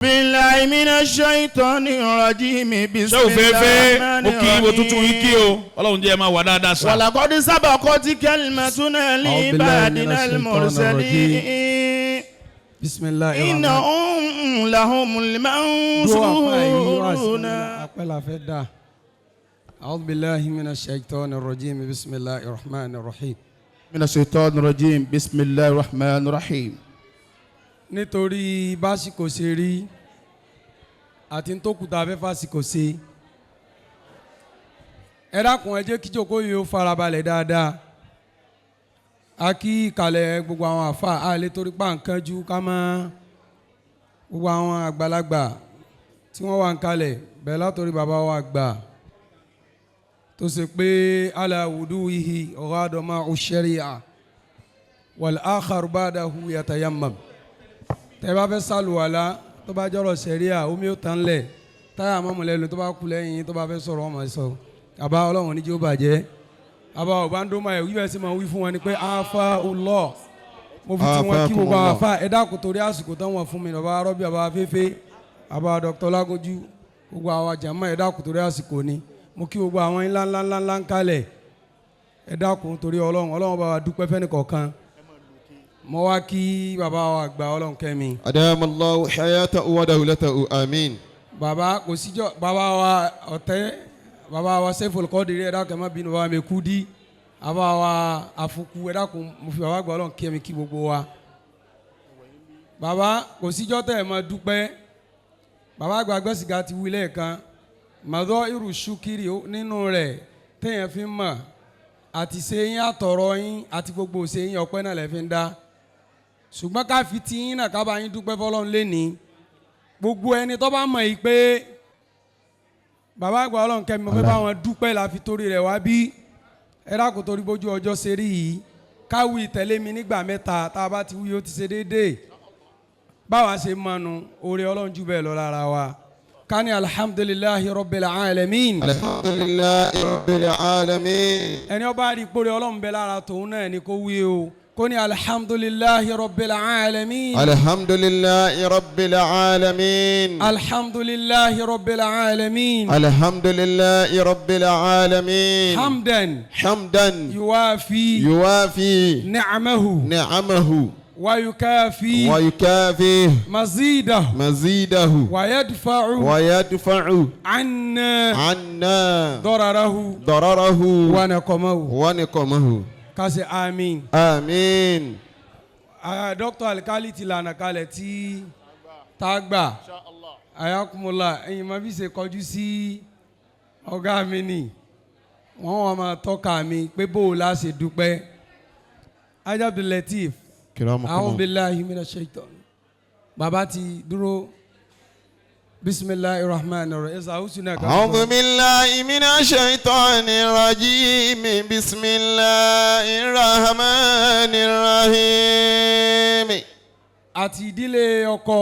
billahi minash shaitanir rajim bismillahir rahmanir rahim. mo tuntun yìí kí o Ọlọ́run jẹ́ ẹ máa wà dáadáa sá. walaqad sabaqat kalimatuna li ibadinal mursalin. bismillahir innahum lahumul mansurun. apela fẹ́ dá. a'udhu billahi minash shaitanir rajim bismillahir rahmanir rahim. minash shaitanir rajim bismillahir rahmanir rahim. nítorí básìkò ṣe rí àti tó kùtà fẹ́ fásìkò ṣe ẹ dákun ẹ jẹ́ kí jókòó yìí ó farabalẹ̀ dáadáa a kí ìkàlẹ̀ gbogbo àwọn àfa àlè torí pàǹkanjú ká mọ́ gbogbo àwọn àgbàlagbà tí wọ́n wà ń kalẹ̀ bẹ́ẹ̀ látòrí bàbá wa àgbà tó ṣe pé ala wuduhi ọ̀gádọ́mà òṣèrìà wal akhar ba'dahu yatayammam tẹ́ bá fẹ́ sàlùwàlá tó bá jọ̀rọ̀ sẹ̀ríà omi ó tán lẹ̀ táyà mọ́mọ́lẹ́lu tó bá kú lẹ́yìn tó bá fẹ́ sọ̀rọ̀ ọmọ sọ àbá ọlọ́run níjó bàjẹ́ àbá ọba ń dó máa ẹ̀ wíwẹ̀ sí máa wí fún wọn ni pé afa Allah mo fi tí wọn kí gbogbo àwọn afa ẹ dákun torí àsìkò tán wọn fún mi bàbá rọ́bì bàbá fẹ́fẹ́ bàbá Dr. Lágójú gbogbo àwọn jàmá ẹ dákun torí àsìkò ni mo kí gbogbo àwọn ńlá ń kalẹ̀ ẹ dákun torí ọlọ́run bá wa dúpẹ́ fẹ́ni kọ̀ọ̀kan mo wá kí bàbá wa àgbà ọlọ́run kẹ́mi. adamallahu hayatahu wa dawlatahu àmín. bàbá kò síjọ́ bàbá wa ọ̀tẹ́ bàbá wa sẹ́fọ̀lù kọ́ọ̀dìrí ẹ̀dá kan má bínú bàbá mi kú dí bàbá wa àfukù ẹ̀dá kan mo fi bàbá àgbà ọlọ́run kẹ́mi kí gbogbo wa. bàbá kò síjọ́ tẹ̀ ẹ̀ máa dúpẹ́ bàbá àgbà gbẹ́sìgá ti wí lẹ́ẹ̀kan màdọ́ irú ṣúkìrì nínú rẹ̀ téèyàn fi ń mọ̀ àti sẹ́yìn àtọ̀rọ̀ yín àti gbogbo sẹ́yìn ọpẹ́ náà lẹ́ fi ń dá ṣùgbọ́n ká fi ti yín náà ká bá yín dúpẹ́ fọlọ́run lẹ́ni gbogbo ẹni tó bá mọ̀ yìí pé bàbá àgbà ọlọ́run kẹ́mi mo fẹ́ bá wọn dúpẹ́ la fi torí rẹ̀ wá bí ẹ dákun torí bójú ọjọ́ ṣe rí yìí káwí tẹ̀lé mi nígbà mẹ́ta tá a bá ti wí ó ti ṣe déédéé báwa ṣe mọ̀nù oore ọlọ́run jù bẹ́ẹ̀ lọ lára wa kani alhamdulillahi rabbil alamin. alhamdulillahi rabbil alamin. ẹni ó bá rí ìpòrè ọlọ́run bẹ́ẹ̀ lára tòun náà ni kó wí o. كوني الحمد لله رب العالمين. الحمد لله رب العالمين. الحمد لله رب العالمين. الحمد لله رب العالمين. حمدا حمدا يوافي نعمه ويكافي مزيده ويدفع عنا ضرره ونقمه kasi amin. Amin. Dr. Alikali ti lànà kalẹ̀ tí tá a gbà ayakumula ẹ̀yin máa fi ṣe kọjú sí ọ̀gá mi ni wọ́n wọ́n máa tọ́ka mi pé bó o la ṣe dúpẹ́ Ajá Abdul Latif a'udhu billahi minash shaitan bàbá ti dúró. بسم الله الرحمن الرحيم أعوذ بالله من الشيطان الرجيم بسم الله الرحمن الرحيم. àti ìdílé ọkọ.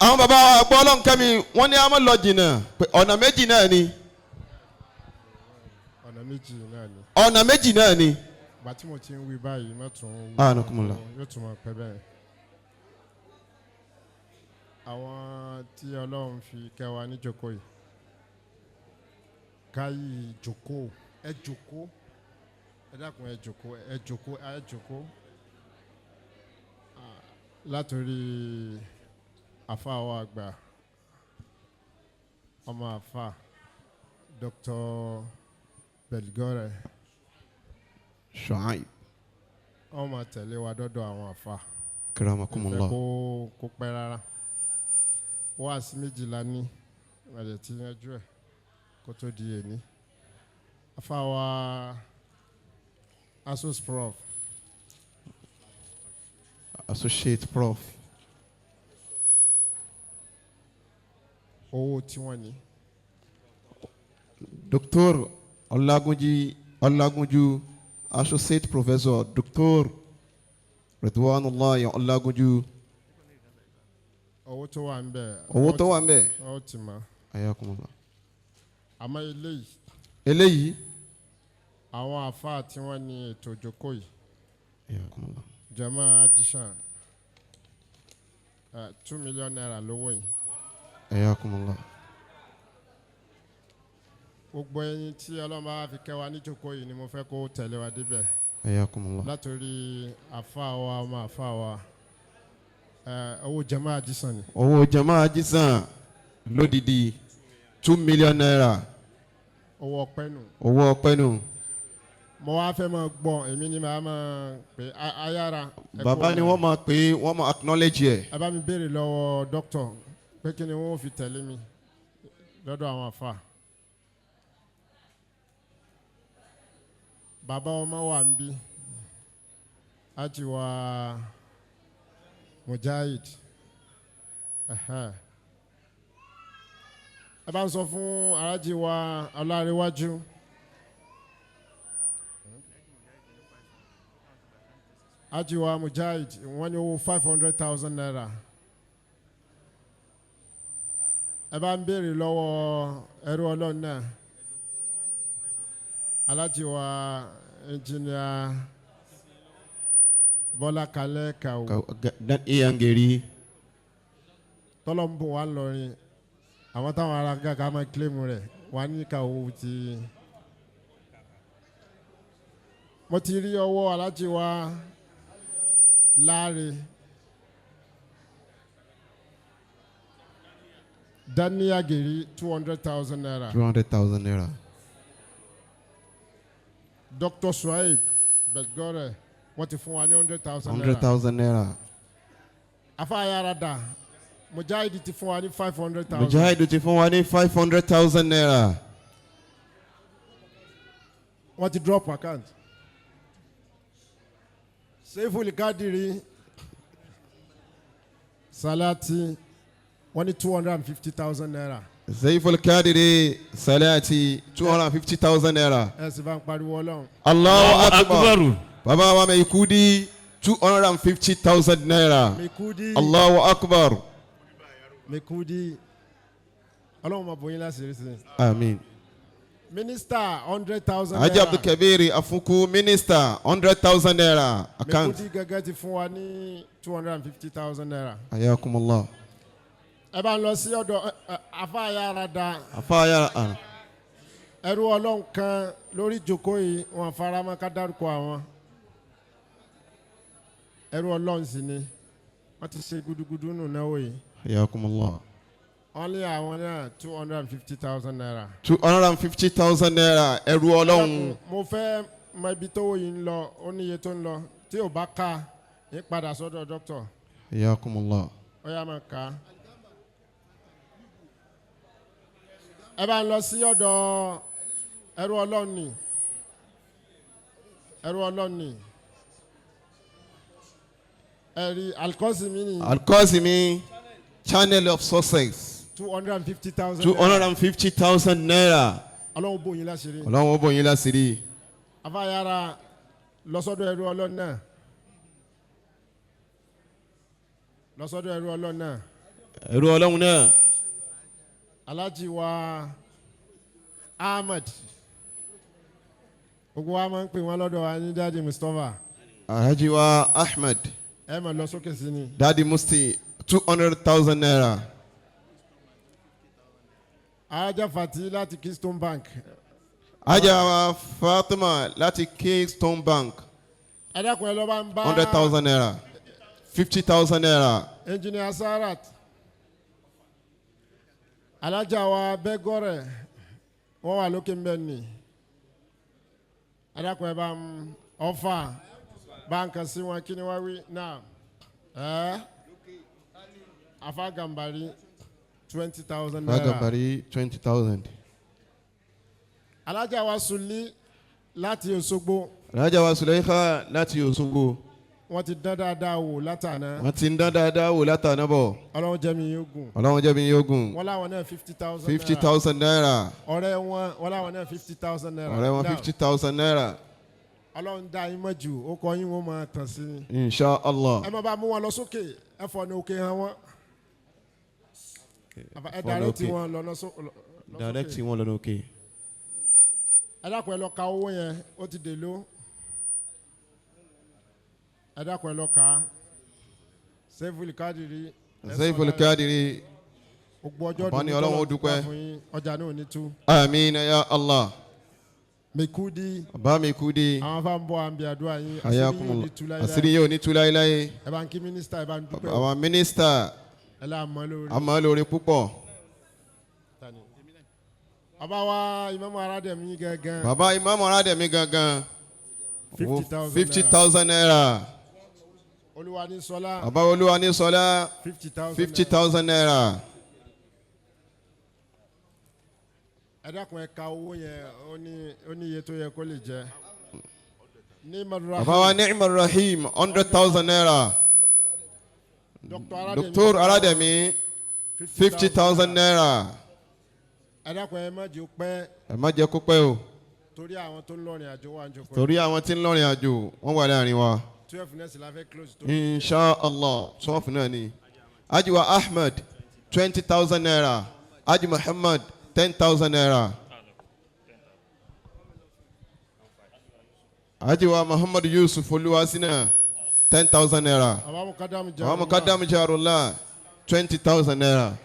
àwọn bàbá àgbọ̀ ọlọ́nkẹ́mi wọ́n ní àmọ́ lọ jìnnà pé ọ̀nà méjì náà ni. ọ̀nà méjì náà ni. ìgbà tí mo ti ń wí báyìí mẹ́tún yóò tún máa pẹ́ bẹ́ẹ̀. àwọn tí ọlọ́run fi kẹwa ní jókòó yìí káyì jókòó ẹ jókòó ẹ dákun ẹ jókòó látòrí àfáà wa àgbà ọmọ àfáà Dr. Belgore Shuaib wọ́n máa tẹ̀lé wa dọ́dọ̀ àwọn àfáà karamakumullah kó pẹ́ rárá wá sí méjìlá ní ìrẹ̀lẹ̀ tí yanjú ẹ̀ kó tó di èní afáwa associate prof owó tí wọ́n ní Dr. Ọlágúnjú associate professor Dr. Ridwanullah Ọlágúnjú. owó tó wà ń bẹ. ó ti mọ. ayakumullah. àmọ́ eléyìí. àwọn àfáà tí wọ́n ní ètò ìjókòó yìí. jama ajishan 2 million naira lówó yìí. ayakumullah. Gbogbo ẹ̀yin tí Ọlọ́run bá fi kẹ́ wa níjókòó yìí ni mo fẹ́ kó tẹ̀lé wa débẹ̀. ayakumullah. Látòrí àfa wa ọmọ àfa wa owó jama ajishan ni. owó jama ajisan lódìdí 2 million naira. Owó ọpẹ́ nù. owó ọpẹ́ nù. Mo wá fẹ́ máa gbọ́ èmi ni màá máa pè ayára. Bàbá ni wọ́n máa pè é wọ́n máa acknowledge ẹ̀. Ẹ bá mi béèrè lọ́wọ́ dókítà pé kí ni wọ́n fi tẹ̀lé mi lọ́dọ̀ àwọn àfa. Bàbá ọmọ wa ń bí àti wa Mujahid. Ẹ bá ń sọ fún arájì wa Ọlárẹ̀wájú. Ajiwa Mujahid wọ́n ní owó 500,000 naira. Ẹ bá ń béèrè lọ́wọ́ ẹrú Ọlọ́run náà. Alájiwa engineer Bọ́lá Kalẹ́ Kàwó. Iyangeri. Tọ́lọ̀ ń bò wá lọ́rin. Àwọn táwọn ará gàgà máa kílèmù rẹ̀ wá ní Kàwó ti. Mo ti rí ọwọ́ alájiwa Láre Daniel Geri 200,000 naira. 200,000 naira. Dr. Swaib Bedgore wọ́n ti fún wa ní 100,000 naira. 100,000 naira. Afáyárada Mujahid ti fún wa ní 500,000. Mujahid ti fún wa ní 500,000 naira. Wọ́n ti drop account. Seiful Kadiri Salati wọ́n ní 250,000 naira. Seiful Kadiri Salati 250,000 naira. Ẹ sì bá ń pariwo Ọlọ́run. Allahu Akbar. Bàbá wa Mekudi 250,000 naira. Mekudi. Allahu Akbar. Mekudi. Ọlọ́run máa bóyin láti rí sí. Amin. Minister 100,000 naira. Haji Abdul Kabir Afuku Minister 100,000 naira. Account. Mekudi gẹ́gẹ́ ti fún wa ní 250,000 naira. Ayakumullah. Ẹ bá ń lọ sí ọ̀dọ̀ Afáyárada. Afáyárada. Ẹrú Ọlọ́run kan lórí ìjókòó yìí wọn faramọ́ ká dárúkọ àwọn. Ẹrú Ọlọ́run sì ni wọ́n ti ṣe gudugudu nù náwó yìí. Ayakumullah. Only àwọn náà 250,000 naira. 250,000 naira. Ẹrú Ọlọ́run. Mo fẹ́ mọ ibi tó yìí ń lọ ó ní iye tó ń lọ tí ò bá ká ní padà sọ́dọ̀ dókítà. Ayakumullah. Ó yá máa ká. Ẹ bá ń lọ sí ọ̀dọ̀ ẹrú Ọlọ́run ni. Ẹrú Ọlọ́run ni. Ẹ̀rí Alkosimi ni. Alkosimi Channel of Success. 250,000 naira. 250,000 naira. Ọlọ́run bò yín láṣìírí. Ọlọ́run bò yín láṣìírí. Afáyára lọ́sọ́dọ̀ ẹrú Ọlọ́run náà. Lọ́sọ́dọ̀ ẹrú Ọlọ́run náà. Ẹrú Ọlọ́run náà. Alhaji wa Ahmed. Gbogbo wa máa ń pè wọ́n lọ́dọ̀ wa ní Daddy Mustapha. Alhaji wa Ahmed. Ẹ máa lọ sókè sí ni. Daddy Musti 200,000 naira. Aja Fati láti Keystone Bank. Aja Fatima láti Keystone Bank. Ẹ dákun ẹ lọ bá ń bá. 100,000 naira. 50,000 naira. Engineer Sarat. Alájà wa Bẹ́gọ́rẹ̀ wọ́n wà lókè mbẹ́ ni. Ẹ dákun ẹ bá ń ọfà bá ń kàn sí wọn kí ni wọ́n wí náà. Afa Gambari 20,000 naira. Afa Gambari 20,000. Alájà wa Suli láti Òṣogbo. Alájà wa Suleika láti Òṣogbo. Wọ́n ti dán dáadáa wò látàná. Wọ́n ti ń dán dáadáa wò látàná bọ̀. Ọlọ́run jẹ́ mi yóò gùn. Ọlọ́run jẹ́ mi yóò gùn. Wọ́n láwọn náà 50,000 naira. 50,000 naira. Ọ̀rẹ́ wọn wọ́n láwọn náà 50,000 naira. Ọ̀rẹ́ wọn 50,000 naira. Ọlọ́run dá yín mọ̀ jù ó kọ yín wọ́n máa tàn sí ni. Insha Allah. Ẹ máa bá mú wọn lọ sókè ẹ fọ ní òkè hàn wọn. Ẹ direct wọn lọ sókè. Direct wọn lọ òkè. Ẹ dákun ẹ lọ ka owó yẹn ó ti dè ló. ẹ dákun ẹ lọ kà á Seiful Kadiri. Seiful Kadiri. gbogbo ọjọ́ Bani Ọlọ́run ó dúpẹ́. ọjà náà ní tú. Àmín ya Allah. Mekudi. Bàbá Mekudi. àwọn afa ń bọ̀ àmì àdúrà yín. Ayakumullah. Àṣírí yóò ní tú láéláé. ẹ bá ń kí mínísítà ẹ bá ń dúpẹ́. Àwọn mínísítà. ẹ lá àmọ́ lórí. Àmọ́ lórí púpọ̀. bàbá wa Imam Arademi gangan. Bàbá Imam Arademi gangan. 50,000 naira. Olúwanísọlá. Bàbá Olúwanísọlá. 50,000 naira. ẹ dákun ẹ ka owó yẹn ó ní iye tó yẹ kó lè jẹ. Bàbá wa Ni'mar Rahim 100,000 naira. Dr. Arademi 50,000 naira. ẹ dákun ẹ má jẹ́ pẹ́. Ẹ má jẹ́ kó pẹ́ o. torí àwọn tó ń lọrin àjò wà ń jókòó. Torí àwọn tí ń lọrin àjò wọ́n wà láàrin wa. 12 nẹ́ẹ̀sì la fẹ́ close tó. Inshallah 12 náà ni. Ajiwa Ahmed 20,000 naira. Aji Muhammad 10,000 naira. Ajiwa Muhammad Yusuf Oluwasina 10,000 naira. Àwọn Mukadam Jarullah 20,000 naira.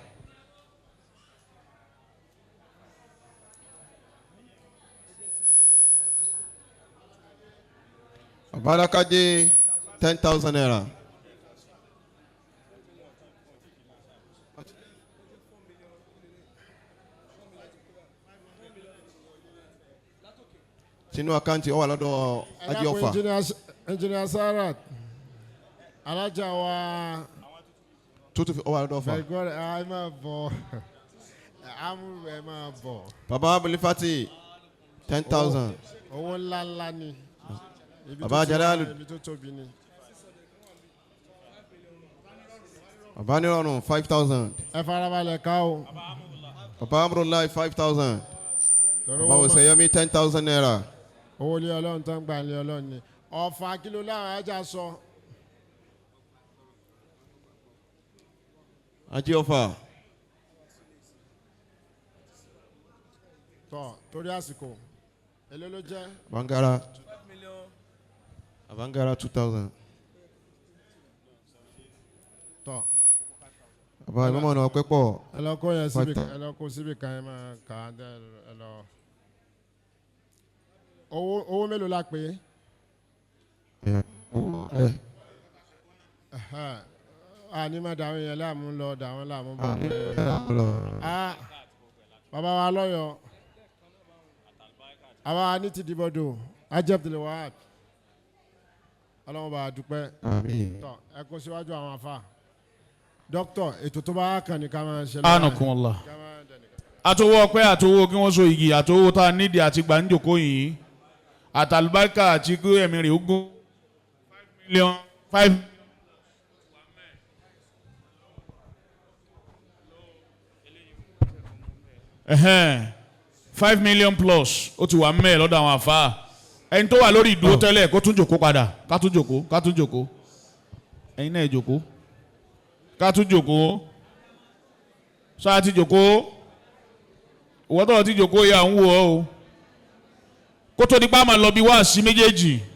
Abalakaje 10,000 naira. Sínú àkáǹtì ó wà lọ́dọ̀ Aji Ọ̀fà. Engineer Sarat alájà wa. Tutu ó wà lọ́dọ̀ Ọ̀fà. ẹgbẹ́ ẹ máa bọ̀ amúlù ẹ máa bọ̀. Baba Abulifati 10,000. owó ńláńlá ni. Baba Jalalu. ibi tó tóbi ni. Baba Nirọ̀rùn 5,000. ẹ farabalẹ̀ ká o. Baba Amrullah 5,000. Baba Osioyemi 10,000 naira. owó ilé ọlọ́run tó ń gbà ilé ọlọ́run ni. Ọ̀fà kìlọ̀ láwọn ajá sọ. Aji Ọ̀fà. tọ́ torí àsìkò èló ló jẹ́. Abangara 2,000. tọ́. Baba ìmọ̀mọ̀ náà pẹ́ pọ̀. ẹ lọ kó yẹn síbi kan ẹ lọ kó síbi kan ẹ máa kà á dẹ ẹ lọ. owó mélòó la pè é. ní má dàwọn yẹn láàmú lọ dàwọn láàmú bọ̀. bàbá wa lọ́yọ̀ àwa ní ti dìbò dò ajẹ́bìtìlẹ̀ wàhálà ọlọ́run bá a dúpẹ́. tọ́ ẹ kó síwájú àwọn afa. dókítà ètò tó bá kàn ní ká máa ṣe lọ́wọ́. Anakumullah. Àtòwò ọpẹ́ àtòwò kí wọ́n so igi àtòwò tá a nídìí àti gbàǹjòkó yìí àtàlùbáríkà àti gbé ẹ̀mí rẹ̀ ogún 5 million 5. $5 million plus ó ti wà mẹ́ẹ̀ lọ́dọ̀ àwọn àfáà ẹni tó wà lórí ìdúró tẹ́lẹ̀ kó tún jòkó padà ká tún jòkó ẹ̀yin náà jòkó ká tún jòkó sáà ti jòkó ìwọ́tọ̀ ti jòkó yà ń wò ó kó tó di pa máa lọ bí wáàsí méjèèjì